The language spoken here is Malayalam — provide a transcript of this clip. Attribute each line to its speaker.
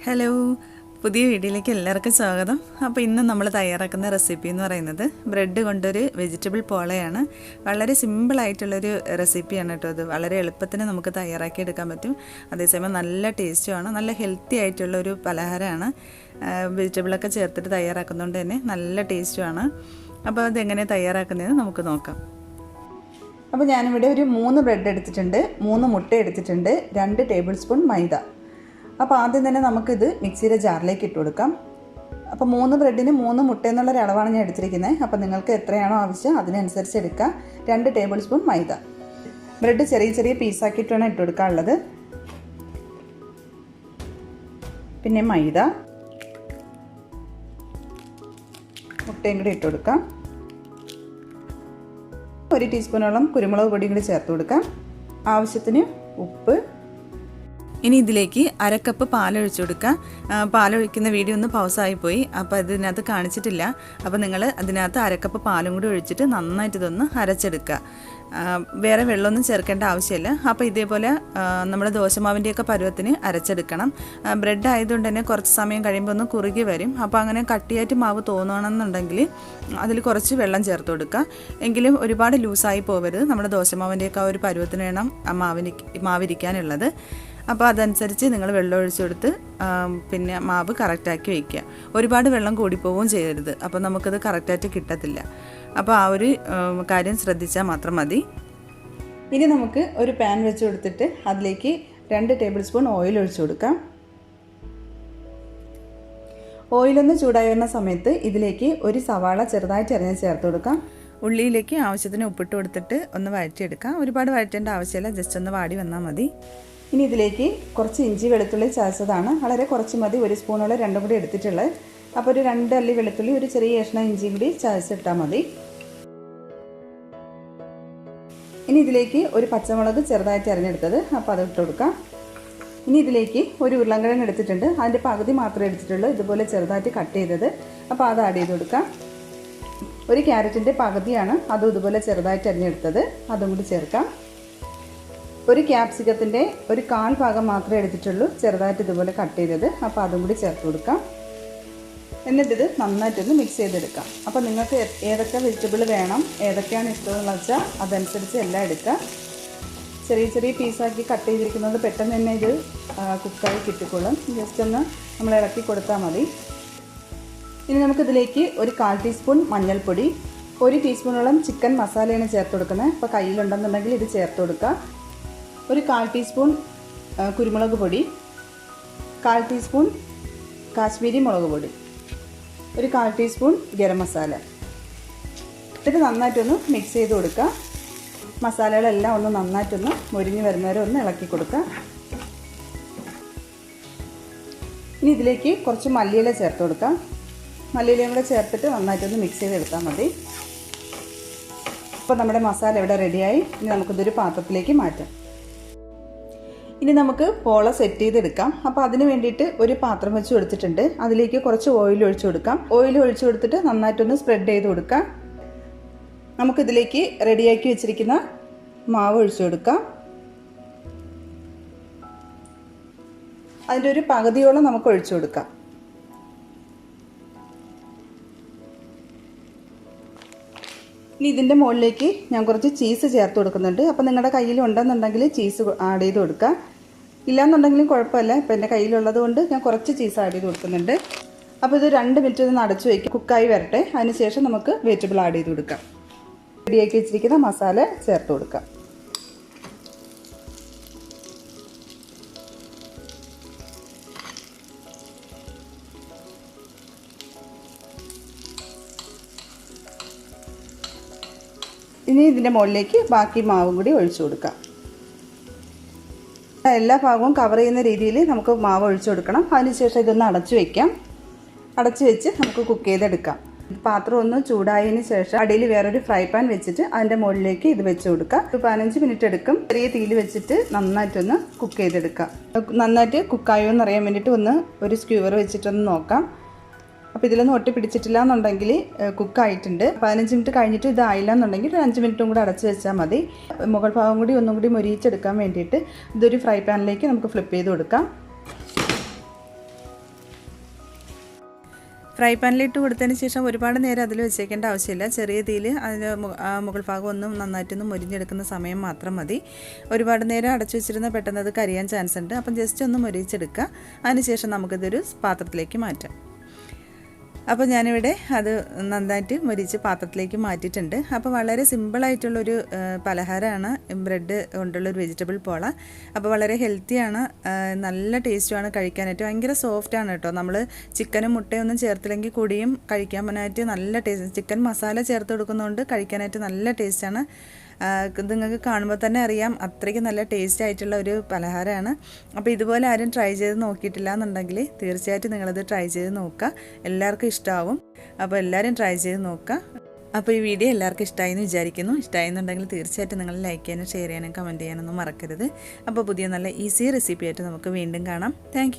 Speaker 1: ഹലോ, പുതിയ വീഡിയോയിലേക്ക് എല്ലാവർക്കും സ്വാഗതം. അപ്പോൾ ഇന്ന് നമ്മൾ തയ്യാറാക്കുന്ന റെസിപ്പി എന്ന് പറയുന്നത് ബ്രെഡ് കൊണ്ടൊരു വെജിറ്റബിൾ പോളയാണ്. വളരെ സിമ്പിളായിട്ടുള്ളൊരു റെസിപ്പിയാണ് കേട്ടോ. അത് വളരെ എളുപ്പത്തിന് നമുക്ക് തയ്യാറാക്കി എടുക്കാൻ പറ്റും. അതേസമയം നല്ല ടേസ്റ്റുമാണ്, നല്ല ഹെൽത്തി ആയിട്ടുള്ളൊരു പലഹാരമാണ്. വെജിറ്റബിളൊക്കെ ചേർത്തിട്ട് തയ്യാറാക്കുന്നതുകൊണ്ട് തന്നെ നല്ല ടേസ്റ്റുമാണ്. അപ്പോൾ അതെങ്ങനെ തയ്യാറാക്കുന്നതെന്ന് നമുക്ക് നോക്കാം. അപ്പോൾ ഞാനിവിടെ ഒരു 3 ബ്രെഡ് എടുത്തിട്ടുണ്ട്, 3 മുട്ട എടുത്തിട്ടുണ്ട്, 2 ടേബിൾ സ്പൂൺ മൈദ. അപ്പോൾ ആദ്യം തന്നെ നമുക്കിത് മിക്സിയുടെ ജാറിലേക്ക് ഇട്ട് കൊടുക്കാം. അപ്പോൾ 3 ബ്രെഡിന് 3 മുട്ട എന്നുള്ളൊരു അളവാണ് ഞാൻ എടുത്തിരിക്കുന്നത്. അപ്പോൾ നിങ്ങൾക്ക് എത്രയാണോ ആവശ്യം അതിനനുസരിച്ച് എടുക്കുക. 2 ടേബിൾ സ്പൂൺ മൈദ. ബ്രെഡ് ചെറിയ ചെറിയ പീസാക്കിയിട്ട് വേണം ഇട്ട് കൊടുക്കാനുള്ളത്. പിന്നെ മൈദ, മുട്ടയും കൂടി ഇട്ട് കൊടുക്കാം. 1 ടീസ്പൂണോളം കുരുമുളക് പൊടിയും കൂടി ചേർത്ത് കൊടുക്കാം. ആവശ്യത്തിന് ഉപ്പ്. ഇനി ഇതിലേക്ക് 1/2 കപ്പ് പാലൊഴിച്ച് കൊടുക്കുക. പാലൊഴിക്കുന്ന വീഡിയോ ഒന്ന് പൗസായിപ്പോയി, അപ്പോൾ അതിനകത്ത് കാണിച്ചിട്ടില്ല. അപ്പോൾ നിങ്ങൾ അതിനകത്ത് 1/2 കപ്പ് പാലും കൂടി ഒഴിച്ചിട്ട് നന്നായിട്ട് ഇതൊന്ന് അരച്ചെടുക്കുക. വേറെ വെള്ളമൊന്നും ചേർക്കേണ്ട ആവശ്യമില്ല. അപ്പോൾ ഇതേപോലെ നമ്മുടെ ദോശമാവിൻ്റെയൊക്കെ പരുവത്തിന് അരച്ചെടുക്കണം. ബ്രെഡ് ആയതുകൊണ്ട് തന്നെ കുറച്ച് സമയം കഴിയുമ്പോൾ ഒന്ന് കുറുകി വരും. അപ്പോൾ അങ്ങനെ കട്ടിയായിട്ട് മാവ് തോന്നണമെന്നുണ്ടെങ്കിൽ അതിൽ കുറച്ച് വെള്ളം ചേർത്ത് കൊടുക്കുക. എങ്കിലും ഒരുപാട് ലൂസായി പോകരുത്. നമ്മുടെ ദോശമാവിൻ്റെയൊക്കെ ഒരു പരുവത്തിന് വേണം മാവിരിക്കാനുള്ളത്. അപ്പോൾ അതനുസരിച്ച് നിങ്ങൾ വെള്ളം ഒഴിച്ചു കൊടുത്ത് പിന്നെ മാവ് കറക്റ്റാക്കി വയ്ക്കുക. ഒരുപാട് വെള്ളം കൂടിപ്പോവുകയും ചെയ്യരുത്, അപ്പോൾ നമുക്കത് കറക്റ്റായിട്ട് കിട്ടത്തില്ല. അപ്പോൾ ആ ഒരു കാര്യം ശ്രദ്ധിച്ചാൽ മാത്രം മതി. ഇനി നമുക്ക് ഒരു പാൻ വെച്ച് കൊടുത്തിട്ട് അതിലേക്ക് 2 ടേബിൾ സ്പൂൺ ഓയിൽ ഒഴിച്ചു കൊടുക്കാം. ഓയിലൊന്ന് ചൂടായി വരുന്ന സമയത്ത് ഇതിലേക്ക് ഒരു സവാള ചെറുതായിട്ട് അരിഞ്ഞ് ചേർത്ത് കൊടുക്കാം. ഉള്ളിയിലേക്ക് ആവശ്യത്തിന് ഉപ്പിട്ട് കൊടുത്തിട്ട് ഒന്ന് വഴറ്റിയെടുക്കാം. ഒരുപാട് വഴറ്റേണ്ട ആവശ്യമില്ല, ജസ്റ്റ് ഒന്ന് വാടി വന്നാൽ മതി. ഇനി ഇതിലേക്ക് കുറച്ച് ഇഞ്ചി വെളുത്തുള്ളി ചതച്ചതാണ്, വളരെ കുറച്ച് മതി. 1 സ്പൂണോളം 2 കൂടി എടുത്തിട്ടുള്ളത്. അപ്പോൾ ഒരു 2 അല്ലി വെളുത്തുള്ളി, ഒരു ചെറിയ കഷ്ണം ഇഞ്ചിയും കൂടി ചതച്ചിട്ടാൽ മതി. ഇനി ഇതിലേക്ക് ഒരു പച്ചമുളക് ചെറുതായിട്ട് അരിഞ്ഞെടുത്തത്, അപ്പോൾ അത് ഇട്ട് കൊടുക്കാം. ഇനി ഇതിലേക്ക് ഒരു ഉരുളൻകിഴങ്ങ് എടുത്തിട്ടുണ്ട്, അതിൻ്റെ പകുതി മാത്രമേ എടുത്തിട്ടുള്ളൂ, ഇതുപോലെ ചെറുതായിട്ട് കട്ട് ചെയ്തത്. അപ്പോൾ അത് ആഡ് ചെയ്ത് കൊടുക്കാം. ഒരു ക്യാരറ്റിൻ്റെ പകുതിയാണ്, അതും ഇതുപോലെ ചെറുതായിട്ട് അരിഞ്ഞെടുത്തത്, അതും കൂടി ചേർക്കാം. ഒരു ക്യാപ്സിക്കത്തിൻ്റെ ഒരു 1/4 ഭാഗം മാത്രമേ എടുത്തിട്ടുള്ളൂ, ചെറുതായിട്ട് ഇതുപോലെ കട്ട് ചെയ്തത്, അപ്പോൾ അതും കൂടി ചേർത്ത് കൊടുക്കാം. എന്നിട്ടിത് നന്നായിട്ടൊന്ന് മിക്സ് ചെയ്തെടുക്കാം. അപ്പോൾ നിങ്ങൾക്ക് ഏതൊക്കെ വെജിറ്റബിൾ വേണം, ഏതൊക്കെയാണ് ഇഷ്ടമെന്ന് വെച്ചാൽ അതനുസരിച്ച് എല്ലാം എടുക്കുക. ചെറിയ ചെറിയ പീസാക്കി കട്ട് ചെയ്തിരിക്കുന്നത് പെട്ടെന്ന് തന്നെ ഇത് കുക്കായി കിട്ടിക്കൊള്ളും. ജസ്റ്റ് ഒന്ന് നമ്മൾ ഇളക്കി കൊടുത്താൽ മതി. ഇനി നമുക്കിതിലേക്ക് ഒരു 1/4 ടീസ്പൂൺ മഞ്ഞൾപ്പൊടി, 1 ടീസ്പൂണോളം ചിക്കൻ മസാലയാണ് ചേർത്ത് കൊടുക്കുന്നത്. അപ്പോൾ കയ്യിലുണ്ടെന്നുണ്ടെങ്കിൽ ഇത് ചേർത്ത് കൊടുക്കുക. ഒരു 1/4 ടീസ്പൂൺ കുരുമുളക് പൊടി, 1/4 ടീസ്പൂൺ കാശ്മീരി മുളക് പൊടി, ഒരു 1/4 ടീസ്പൂൺ ഗരം മസാല. ഇത് നന്നായിട്ടൊന്ന് മിക്സ് ചെയ്ത് കൊടുക്കുക. മസാലകളെല്ലാം ഒന്ന് നന്നായിട്ടൊന്ന് മൊരിഞ്ഞ് വരുന്നവരെ ഒന്ന് ഇളക്കി കൊടുക്കുക. ഇനി ഇതിലേക്ക് കുറച്ച് മല്ലിയില ചേർത്ത് കൊടുക്കാം. മല്ലിയിലയും കൂടെ ചേർത്തിട്ട് നന്നായിട്ടൊന്ന് മിക്സ് ചെയ്തെടുത്താൽ മതി. അപ്പോൾ നമ്മുടെ മസാല ഇവിടെ റെഡിയായി. ഇനി നമുക്കിതൊരു പാത്രത്തിലേക്ക് മാറ്റാം. ഇനി നമുക്ക് പോള സെറ്റ് ചെയ്തെടുക്കാം. അപ്പോൾ അതിന് വേണ്ടിയിട്ട് ഒരു പാത്രം വെച്ച് കൊടുത്തിട്ടുണ്ട്, അതിലേക്ക് കുറച്ച് ഓയിൽ ഒഴിച്ചു കൊടുക്കാം. ഓയിൽ ഒഴിച്ചു കൊടുത്തിട്ട് നന്നായിട്ടൊന്ന് സ്പ്രെഡ് ചെയ്ത് കൊടുക്കാം. നമുക്കിതിലേക്ക് റെഡിയാക്കി വെച്ചിരിക്കുന്ന മാവ് ഒഴിച്ചു കൊടുക്കാം. അതിൻ്റെ ഒരു പകുതിയോളം നമുക്ക് ഒഴിച്ചു കൊടുക്കാം. ഇനി ഇതിൻ്റെ മുകളിലേക്ക് ഞാൻ കുറച്ച് ചീസ് ചേർത്ത് കൊടുക്കുന്നുണ്ട്. അപ്പോൾ നിങ്ങളുടെ കയ്യിൽ ഉണ്ടെന്നുണ്ടെങ്കിൽ ചീസ് ആഡ് ചെയ്ത് കൊടുക്കുക, ഇല്ലയെന്നുണ്ടെങ്കിലും കുഴപ്പമില്ല. ഇപ്പോൾ എൻ്റെ കയ്യിലുള്ളത് കൊണ്ട് ഞാൻ കുറച്ച് ചീസ് ആഡ് ചെയ്ത് കൊടുക്കുന്നുണ്ട്. അപ്പോൾ ഇത് 2 മിനിറ്റ് ഒന്ന് അടച്ചു വയ്ക്കും, കുക്കായി വരട്ടെ. അതിനുശേഷം നമുക്ക് വെജിറ്റബിൾ ആഡ് ചെയ്ത് കൊടുക്കാം. റെഡിയാക്കി വെച്ചിരിക്കുന്ന മസാല ചേർത്ത് കൊടുക്കാം. ഇനി ഇതിൻ്റെ മുകളിലേക്ക് ബാക്കി മാവും കൂടി ഒഴിച്ചു കൊടുക്കാം. എല്ലാ ഭാഗവും കവർ ചെയ്യുന്ന രീതിയിൽ നമുക്ക് മാവ് ഒഴിച്ചു കൊടുക്കണം. അതിനുശേഷം ഇതൊന്ന് അടച്ചു വയ്ക്കാം. അടച്ചു വെച്ച് നമുക്ക് കുക്ക് ചെയ്തെടുക്കാം. പാത്രം ഒന്ന് ചൂടായതിന് ശേഷം അടിയിൽ വേറൊരു ഫ്രൈ പാൻ വെച്ചിട്ട് അതിൻ്റെ മുകളിലേക്ക് ഇത് വെച്ച് കൊടുക്കുക. ഒരു 15 മിനിറ്റ് എടുക്കും. ചെറിയ തീയിൽ വെച്ചിട്ട് നന്നായിട്ടൊന്ന് കുക്ക് ചെയ്തെടുക്കാം. നന്നായിട്ട് കുക്കായോ എന്നറിയാൻ വേണ്ടിയിട്ട് ഒന്ന് ഒരു സ്ക്യൂവർ വെച്ചിട്ടൊന്ന് നോക്കാം. അപ്പോൾ ഇതിലൊന്നും ഒട്ടി പിടിച്ചിട്ടില്ല എന്നുണ്ടെങ്കിൽ കുക്കായിട്ടുണ്ട്. 15 മിനിറ്റ് കഴിഞ്ഞിട്ട് ഇതായില്ല എന്നുണ്ടെങ്കിൽ ഒരു 5 മിനിറ്റും കൂടി അടച്ച് വെച്ചാൽ മതി. മുകൾ ഭാഗം കൂടി ഒന്നും കൂടി മൊരിയിച്ചെടുക്കാൻ വേണ്ടിയിട്ട് ഇതൊരു ഫ്രൈ പാനിലേക്ക് നമുക്ക് ഫ്ലിപ്പ് ചെയ്ത് കൊടുക്കാം. ഫ്രൈ പാനിലിട്ട് കൊടുത്തതിന് ശേഷം ഒരുപാട് നേരം അതിൽ വെച്ചേക്കേണ്ട ആവശ്യമില്ല. ചെറിയ തീയിൽ അതിൻ്റെ മുകൾ ഭാഗം ഒന്നും നന്നായിട്ടൊന്ന് മൊരിഞ്ഞെടുക്കുന്ന സമയം മാത്രം മതി. ഒരുപാട് നേരം അടച്ചു വെച്ചിരുന്ന പെട്ടെന്ന് അത് കരിയാൻ ചാൻസ് ഉണ്ട്. അപ്പം ജസ്റ്റ് ഒന്ന് മൊരിച്ചെടുക്കുക. അതിനുശേഷം നമുക്കിതൊരു പാത്രത്തിലേക്ക് മാറ്റാം. അപ്പോൾ ഞാനിവിടെ അത് നന്നായിട്ട് മൊരിച്ച് പാത്രത്തിലേക്ക് മാറ്റിയിട്ടുണ്ട്. അപ്പോൾ വളരെ സിമ്പിളായിട്ടുള്ളൊരു പലഹാരമാണ് ബ്രെഡ് കൊണ്ടുള്ളൊരു വെജിറ്റബിൾ പോള. അപ്പോൾ വളരെ ഹെൽത്തിയാണ്, നല്ല ടേസ്റ്റുമാണ് കഴിക്കാനായിട്ട്. ഭയങ്കര സോഫ്റ്റാണ് കേട്ടോ. നമ്മൾ ചിക്കനും മുട്ടയൊന്നും ചേർത്തില്ലെങ്കിൽ കൂടിയും കഴിക്കാനായിട്ട് നല്ല ടേസ്റ്റ്. ചിക്കൻ മസാല ചേർത്ത് കൊടുക്കുന്നതുകൊണ്ട് കഴിക്കാനായിട്ട് നല്ല ടേസ്റ്റാണ്. നിങ്ങൾക്ക് കാണുമ്പോൾ തന്നെ അറിയാം അത്രയ്ക്ക് നല്ല ടേസ്റ്റ് ആയിട്ടുള്ള ഒരു പലഹാരമാണ്. അപ്പോൾ ഇതുപോലെ ആരും ട്രൈ ചെയ്ത് നോക്കിയിട്ടില്ല എന്നുണ്ടെങ്കിൽ തീർച്ചയായിട്ടും നിങ്ങളത് ട്രൈ ചെയ്ത് നോക്കുക. എല്ലാവർക്കും ഇഷ്ടമാവും. അപ്പോൾ എല്ലാവരും ട്രൈ ചെയ്ത് നോക്കുക. അപ്പോൾ ഈ വീഡിയോ എല്ലാവർക്കും ഇഷ്ടമായി എന്ന് വിചാരിക്കുന്നു. ഇഷ്ടമായെന്നുണ്ടെങ്കിൽ തീർച്ചയായിട്ടും നിങ്ങൾ ലൈക്ക് ചെയ്യാനും ഷെയർ ചെയ്യാനും കമൻറ്റ് ചെയ്യാനൊന്നും മറക്കരുത്. അപ്പോൾ പുതിയ നല്ല ഈസി റെസിപ്പി ആയിട്ട് നമുക്ക് വീണ്ടും കാണാം. താങ്ക്